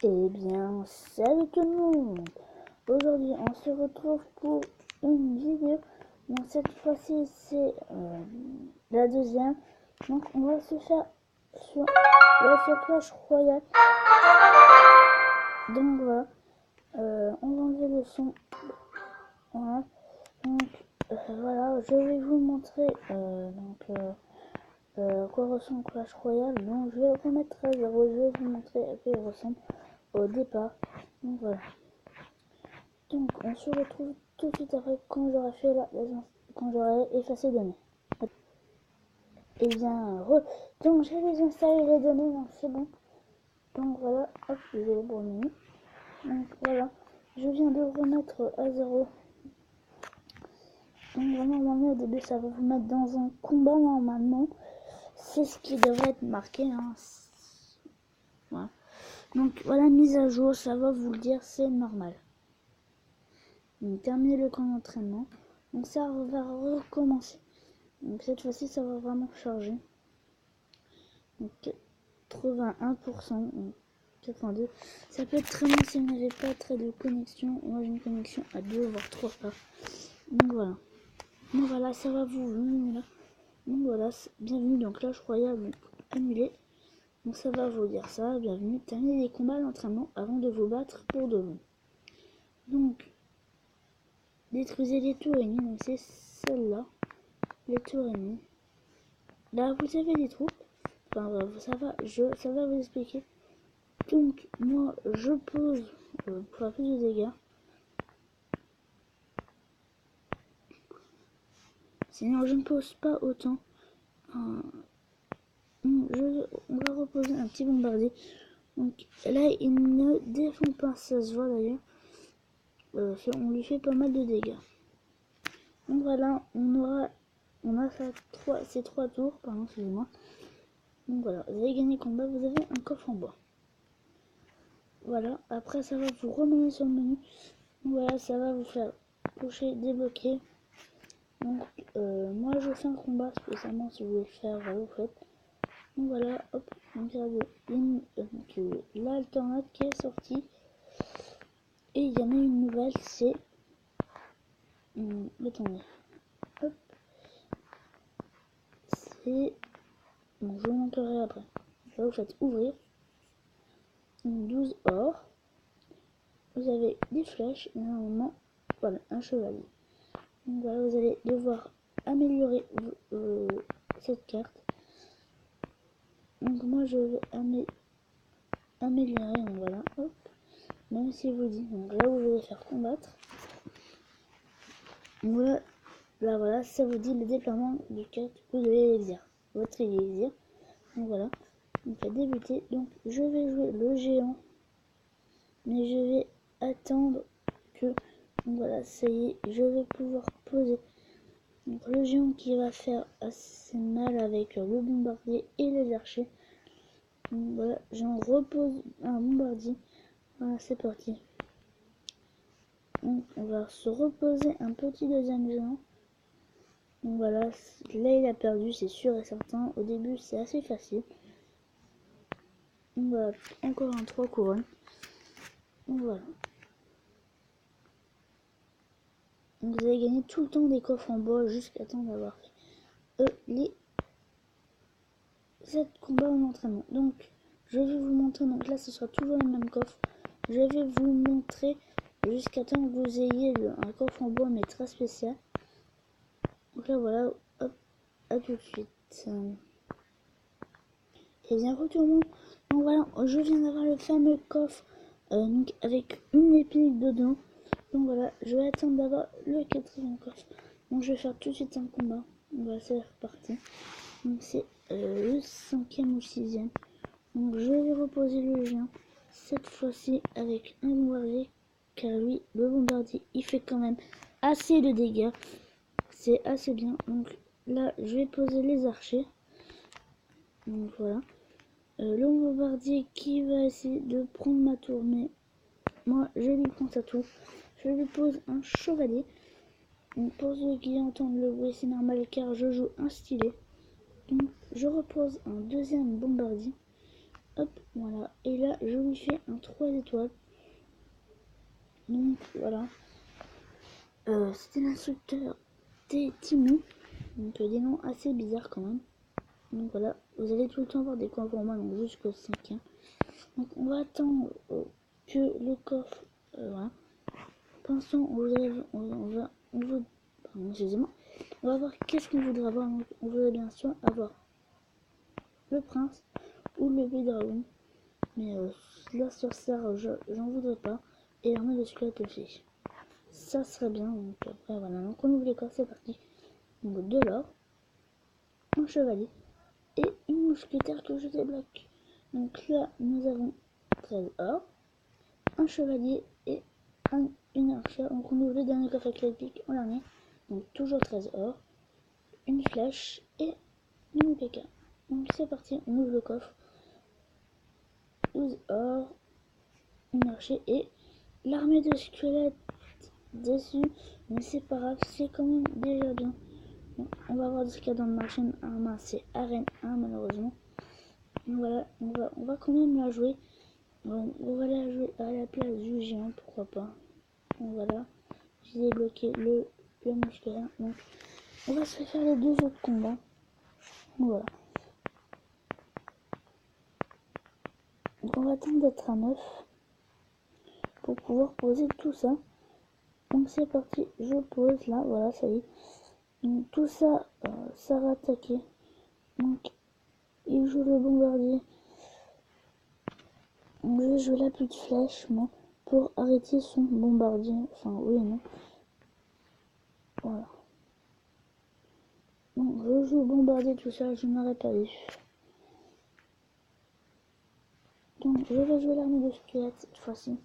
Eh bien, salut tout le monde. Aujourd'hui, on se retrouve pour une vidéo. Donc cette fois-ci, c'est la deuxième. Donc on va se faire sur Clash Royale. Donc voilà, on va enlever le son. Voilà. Donc voilà, je vais vous montrer quoi ressemble Clash Royale. Donc je vais le remettre à 0. Je vais vous montrer à quoi il ressemble au départ. Donc voilà. Donc on se retrouve tout de suite après quand j'aurai fait quand j'aurai effacé les données. Et bien donc j'ai désinstallé les données, donc c'est bon. Donc voilà, hop, désolé pour le menu. Donc voilà, je viens de remettre à 0. Donc vraiment, normalement au début ça va vous mettre dans un combat normalement. C'est ce qui devrait être marqué. Hein. Voilà. Donc voilà, mise à jour, ça va vous le dire, c'est normal. Donc terminer le camp d'entraînement. Donc ça va recommencer. Donc cette fois-ci ça va vraiment charger. Donc 81%, donc 82. Ça peut être très bien si vous n'avez pas très de connexion. Moi j'ai une connexion à 2 voire 3 heures. Donc voilà. Donc voilà, ça va vous venir là. Donc voilà, bienvenue dans Clash Royale, donc annulé. Donc ça va vous dire ça, bienvenue, terminez les combats d'entraînement avant de vous battre pour de bon. Donc détruisez les tours ennemies, donc c'est celle-là, les tours ennemies. Là vous avez des troupes, enfin ça va vous expliquer. Donc moi je pose pour faire plus de dégâts. Sinon je ne pose pas autant. On va reposer un petit bombardier. Donc là il ne défend pas, ça se voit d'ailleurs. On lui fait pas mal de dégâts. Donc voilà, on a ces trois tours, pardon, excusez-moi. Donc voilà, vous avez gagné le combat, vous avez un coffre en bois. Voilà, après ça va vous remonter sur le menu. Donc voilà, ça va vous faire toucher, débloquer. Donc moi je fais un combat spécialement, si vous voulez le faire, voilà, vous faites. Donc voilà, hop, donc il y a l'alternate qui est sortie. Et il y en a une nouvelle, c'est... attendez. Hop. C'est... Bon, je vous montrerai après. Là, vous faites ouvrir. 12 or. Vous avez des flèches et normalement, voilà, un chevalier. Donc voilà, vous allez devoir améliorer cette carte. Donc moi, je vais améliorer, donc voilà, hop. Même si vous dit, donc là, vous allez faire combattre. Donc là, voilà, ça vous dit le déploiement du carte ou de l'élixir. Votre élixir. Donc voilà, on va débuter. Donc je vais jouer le géant. Mais je vais attendre que... Donc voilà, ça y est, je vais pouvoir poser. Donc le géant qui va faire assez mal avec le bombardier et les archers. Donc voilà, j'en repose un bombardier. Voilà, c'est parti. Donc on va se reposer un petit deuxième géant. Donc voilà, là il a perdu, c'est sûr et certain. Au début c'est assez facile. Donc voilà, encore un 3 couronnes. Donc voilà. Donc vous avez gagné tout le temps des coffres en bois jusqu'à temps d'avoir fait les 7 combats en entraînement. Donc je vais vous montrer, donc là ce sera toujours le même coffre. Je vais vous montrer jusqu'à temps que vous ayez un coffre en bois mais très spécial. Donc là voilà, hop, à tout de suite. Et bien retournons. Donc voilà, je viens d'avoir le fameux coffre donc avec une épine dedans. Donc voilà, je vais attendre d'avoir le quatrième coffre. Donc je vais faire tout de suite un combat. Voilà, c'est reparti. Donc c'est le 5e ou 6e. Donc je vais reposer le géant. Cette fois-ci avec un bombardier. Car lui, le bombardier, il fait quand même assez de dégâts. C'est assez bien. Donc là, je vais poser les archers. Donc voilà. Le bombardier qui va essayer de prendre ma tour. Mais moi, je lui prends sa tour. Je lui pose un chevalier. Donc pour ceux qui entendent le bruit, c'est normal car je joue un stylet. Donc je repose un deuxième bombardier. Hop, voilà. Et là, je lui fais un 3 étoiles. Donc, voilà. C'était l'instructeur des Timou. Donc, des noms assez bizarres quand même. Donc, voilà. Vous allez tout le temps avoir des coins pour moi, donc jusqu'au 5. Donc, on va attendre que le coffre... voilà. Pour l'instant, pardon, excusez-moi. On va voir qu'est-ce qu'on voudrait avoir. Donc, on voudrait bien sûr avoir le prince ou le dragon. Mais là sur ça, j'en voudrais pas. Et l'armée de squelette aussi. Ça serait bien. Donc après voilà. Donc on ouvre les coffres, c'est parti. Donc de l'or, un chevalier et une mousquetaire que je débloque. Donc là nous avons 13 or, un chevalier et une archère. Donc on ouvre le dernier coffre avec l'épique en dernier. Donc toujours 13 or, une flèche et une PK. Donc c'est parti, on ouvre le coffre. 12 or, une archer et l'armée de squelettes. Déçu, mais c'est pas grave, c'est quand même déjà bien. Bon, on va voir ce qu'il y a dans le marché. C'est arène 1 malheureusement. Donc voilà, on va quand même la jouer. On va la jouer à la place du géant, pourquoi pas. Donc voilà, j'ai débloqué le musculaire. Donc on va se faire les deux autres combats. Donc voilà. Donc on va attendre d'être à 9 pour pouvoir poser tout ça. Donc c'est parti, je pose là, voilà, ça y est. Donc tout ça, ça va attaquer. Donc il joue le bombardier. Donc je vais jouer la petite flèche, moi, pour arrêter son bombardier. Enfin, oui et non. Voilà. Donc je joue bombardier tout ça, je n'aurais pas eu. Donc je vais jouer l'armée de squelette cette fois-ci.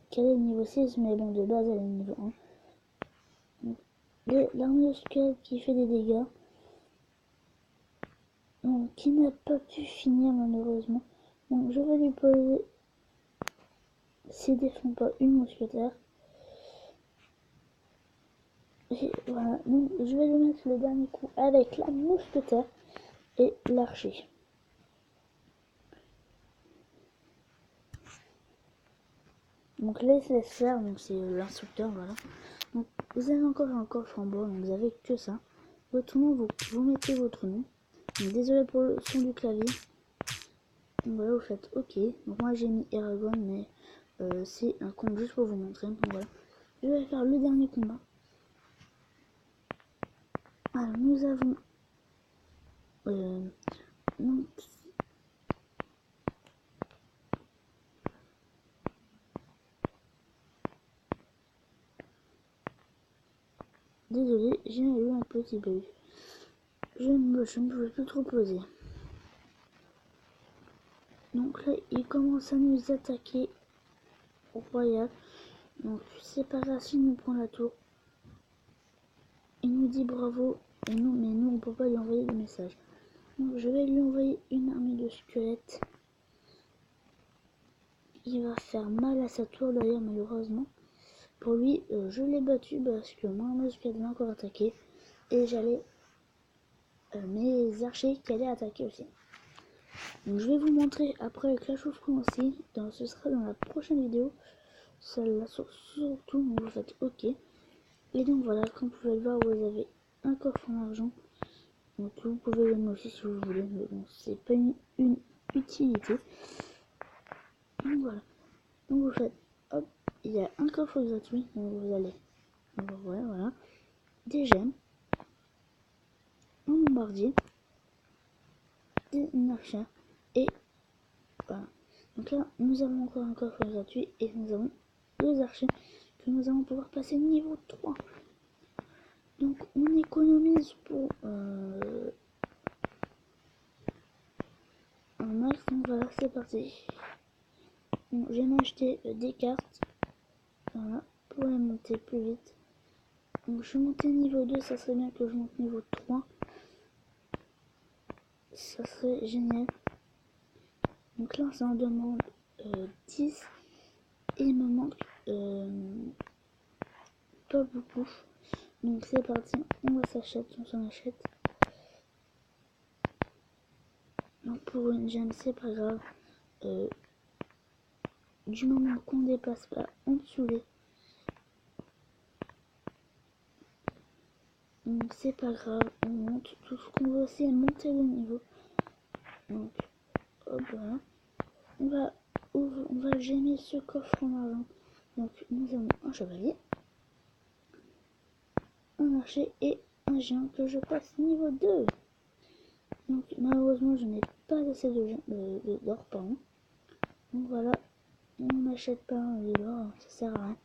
Qu'elle est niveau 6, mais bon, de base elle est niveau 1. L'armée de squelette qui fait des dégâts. Donc, qui n'a pas pu finir malheureusement. Donc je vais lui poser, s'il défend pas, une mousquetaire. Et voilà, donc je vais lui mettre le dernier coup avec la mousquetaire et l'archer. Donc laissez faire, donc c'est l'instructeur, voilà. Donc vous avez encore un coffre en bois, donc vous avez que ça. Votre nom, vous mettez votre nom. Donc, désolé pour le son du clavier. Donc voilà, vous faites OK. Donc moi j'ai mis Eragon, mais c'est un compte juste pour vous montrer. Donc voilà. Je vais faire le dernier combat. Alors nous avons donc, désolé, j'ai eu un petit bug. Je ne pouvais plus trop poser. Donc là, il commence à nous attaquer au royal. Donc séparation nous prend la tour. Il nous dit bravo. Et non, mais nous on peut pas lui envoyer des messages. Donc je vais lui envoyer une armée de squelettes. Il va faire mal à sa tour d'ailleurs malheureusement. Pour lui, je l'ai battu parce que moi mon squelette va encore attaquer. Et j'allais mes archers qui allaient attaquer aussi. Donc je vais vous montrer après le Clash of Clans aussi. Ce sera dans la prochaine vidéo. Celle-là surtout, vous faites OK. Et donc voilà, comme vous pouvez le voir, vous avez un coffre en argent. Donc vous pouvez le mettre aussi si vous voulez, mais bon, c'est pas une utilité. Donc voilà. Donc vous faites, hop, il y a un coffre gratuit, donc vous allez, voilà, des gemmes, un bombardier, une archère, et voilà. Donc là, nous avons encore un coffre gratuit, et nous avons deux archers que nous allons pouvoir passer niveau 3. Donc on économise pour un max, donc voilà, c'est parti. Donc, je vais m'acheter des cartes, voilà, pour les monter plus vite. Donc je suis monté niveau 2, ça serait bien que je monte niveau 3. Ça serait génial. Donc là ça en demande 10 et il me manque pas beaucoup. Donc c'est parti, on va s'acheter, on s'en achète. Donc pour une gemme, c'est pas grave. Du moment qu'on dépasse pas en dessous les. Donc c'est pas grave, on monte. Tout ce qu'on veut, c'est monter le niveau. Donc, hop là. On va gemmer ce coffre en argent. Donc nous avons un chevalier, un archer et un géant que je passe niveau 2. Donc malheureusement je n'ai pas assez d'or, pardon. Donc voilà, on n'achète pas l'or, ça sert à rien.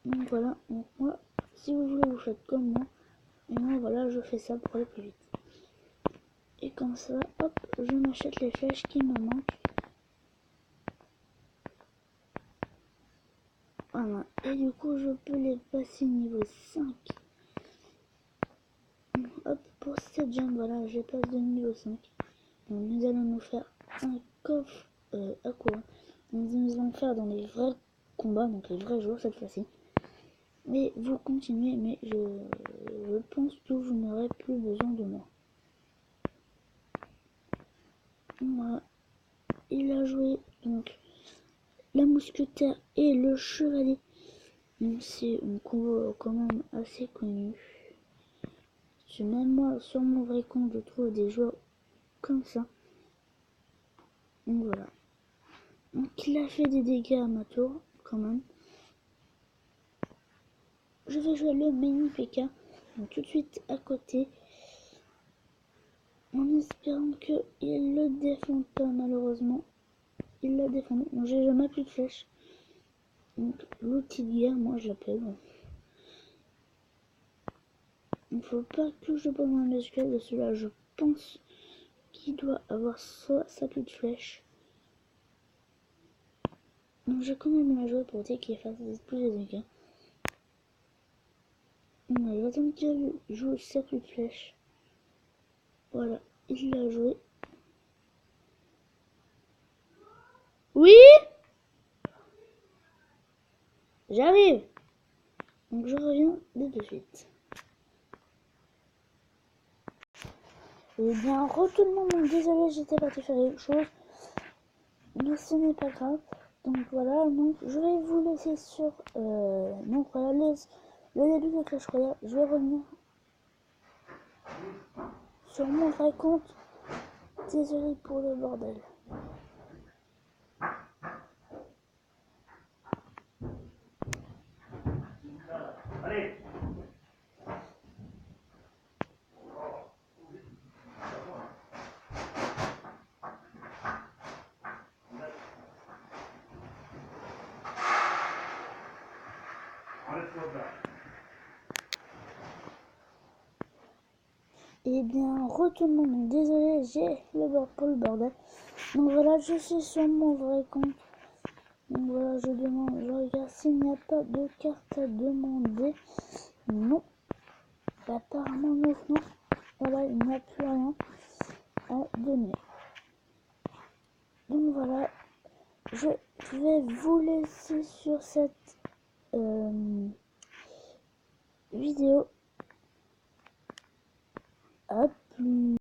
Donc voilà, donc moi, si vous voulez vous faites comme moi. Et moi voilà, je fais ça pour aller plus vite. Et comme ça, hop, je m'achète les flèches qui me manquent. Voilà, et du coup je peux les passer niveau 5. Hop, pour cette gemme, voilà, je passe de niveau 5. Donc nous allons nous faire un coffre à quoi nous allons faire dans les vrais combats, donc les vrais jours cette fois-ci. Mais vous continuez, mais je pense que vous n'aurez plus besoin de moi. Voilà. Il a joué donc la mousquetaire et le chevalier. Donc c'est un combo quand même assez connu. Même moi, sur mon vrai compte, je trouve des joueurs comme ça. Donc voilà. Donc il a fait des dégâts à ma tour, quand même. Je vais jouer le mini PK, donc tout de suite à côté. En espérant qu'il le défend pas, malheureusement. Il l'a défendu. Donc j'ai jamais plus de flèches. Donc l'outil de guerre, moi je l'appelle. Il ne faut pas que je prenne un escalade de celui-là. Je pense qu'il doit avoir soit sa plus de flèches. Donc j'ai quand même la jouer pour dire qu'il fasse plus de dégâts. On va attendre qu'il joue sa plus de flèches. Voilà, il l'a joué. Oui, j'arrive. Donc je reviens de suite. Et bien, retournement, désolé, j'étais parti faire quelque chose. Mais ce n'est pas grave. Donc voilà, donc je vais vous laisser sur donc voilà le début de Clash Royale. Je vais revenir sur mon vrai compte. Désolé pour le bordel. Allez. Et bien, retournement, donc désolé, j'ai le bord pour le bordel. Donc voilà, je suis sur mon vrai compte. Donc voilà, je demande, je regarde s'il n'y a pas de carte à demander. Non. Apparemment non. Voilà, il n'y a plus rien à donner. Donc voilà, je vais vous laisser sur cette vidéo. À plus.